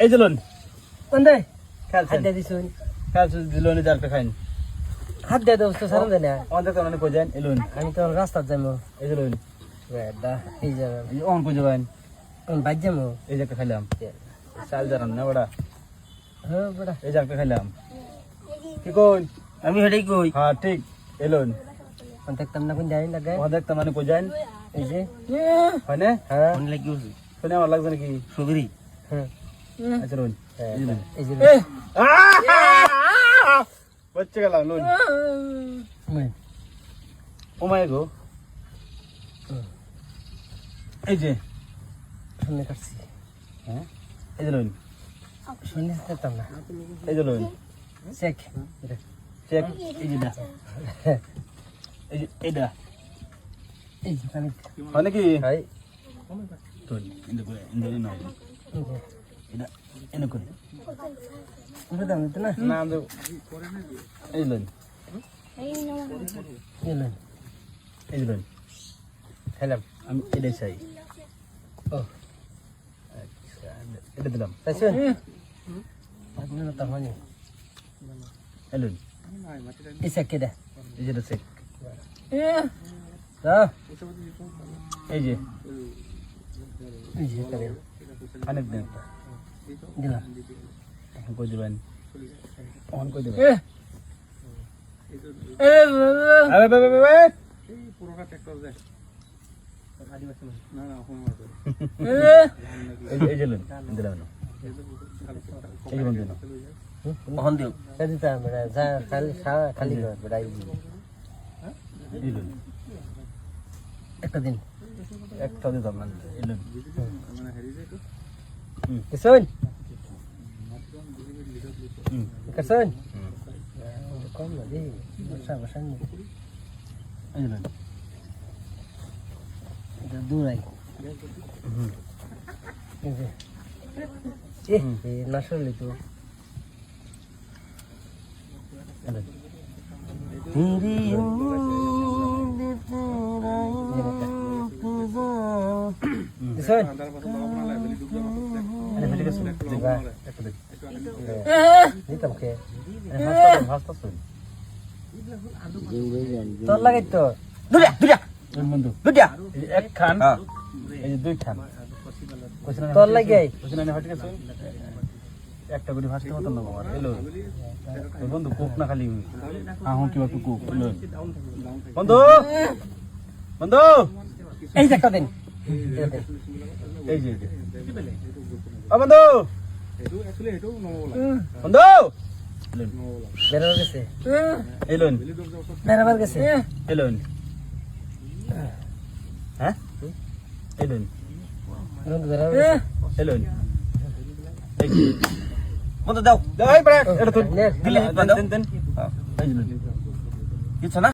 এই যে লোন কোন দে খেলছেন হাত দিয়ে দিছুন খেলছেন দিলোনে জালটা খাইন হাত দিয়ে দোস্ত সারান দে না অন দেখতে মানে কই যান এই লোন আমি তো রাস্তা যাবো এই যে লোন বেডা এই যাবে এই অন কই যাবেন কোন বাজ যাবো এই যে একটা খাইলাম চাল জানান না বড়া হ্যাঁ বড়া এই যে একটা খাইলাম কি কই আমি হেডেই কই হ্যাঁ ঠিক এই লোন কোন দেখতাম না কোন যাই লাগে অন দেখতে মানে কই যান এই যে হয় না হ্যাঁ কোন লাগিও শুনে আমার লাগছে নাকি সুগরি হ্যাঁ আচ্ছা লোন এই যে লোন এই যে বচ্চে গেলাম লোন ও মাই গো এই যে শুনে কাটছি হ্যাঁ এই যে লোন শুনে দেখতাম না এই যে লোন চেক চেক এই যে না এই যে এটা এই যে খালি হয় নাকি হাই তোর ইন্দু করে ইন্দু না এটা এনে করে এটা দাম তো না না আমি এই লোন এই না এই যে লোন খেলাম আমি এটাই চাই ও আচ্ছা এটা দিলাম তাইছুন আপনি না তাহলে এই লোন এই চেক কে দে এই যেটা চেক দাও এই যে এই যে করে অনেক দিন দিলাম এখন কই দিবেন অন কই দিবেন আরে বে বে বে এই পুরোটা ট্র্যাক্টর যায় না না এই যে লোন দিলাম না এই যে বন্ধু না ওহন দিও কাদি তা মেরা যা খালি খালি কর বড়াই এই লোন একটা দিন একটা দিতাম না এই লোন কিসুন কিসুন কম না দি বসা বসা নি এই যে লোন এটা দূরাই এই নাশলে তো तेरी उम्मीद तेरा इंतजार আরে ফেটে গেছে juga একটা দিন ini tam ke হাসতা শুন তোর লাগে তো বন্ধু দুটা এই যে এক খান এই যে দুই খান তোর লাগে কোশ্চেন আনে ফেটে গেছে একটা করে ফাস্ট মত না বাবা এলো বন্ধু কোক না খালি আহ কি একটু কোক এলো বন্ধু বন্ধু এই যে একটা দিন এই যে ও বন্ধু বন্ধু বেরোবার গেছে এলোন বেরোবার গেছে এলোন হ্যাঁ এলোন বন্ধু বেরোবার গেছে এলোন এই যে বন্ধু দাও দাও এই ব্রেক এটা তো দিলে দেন দেন এই যে কিছু না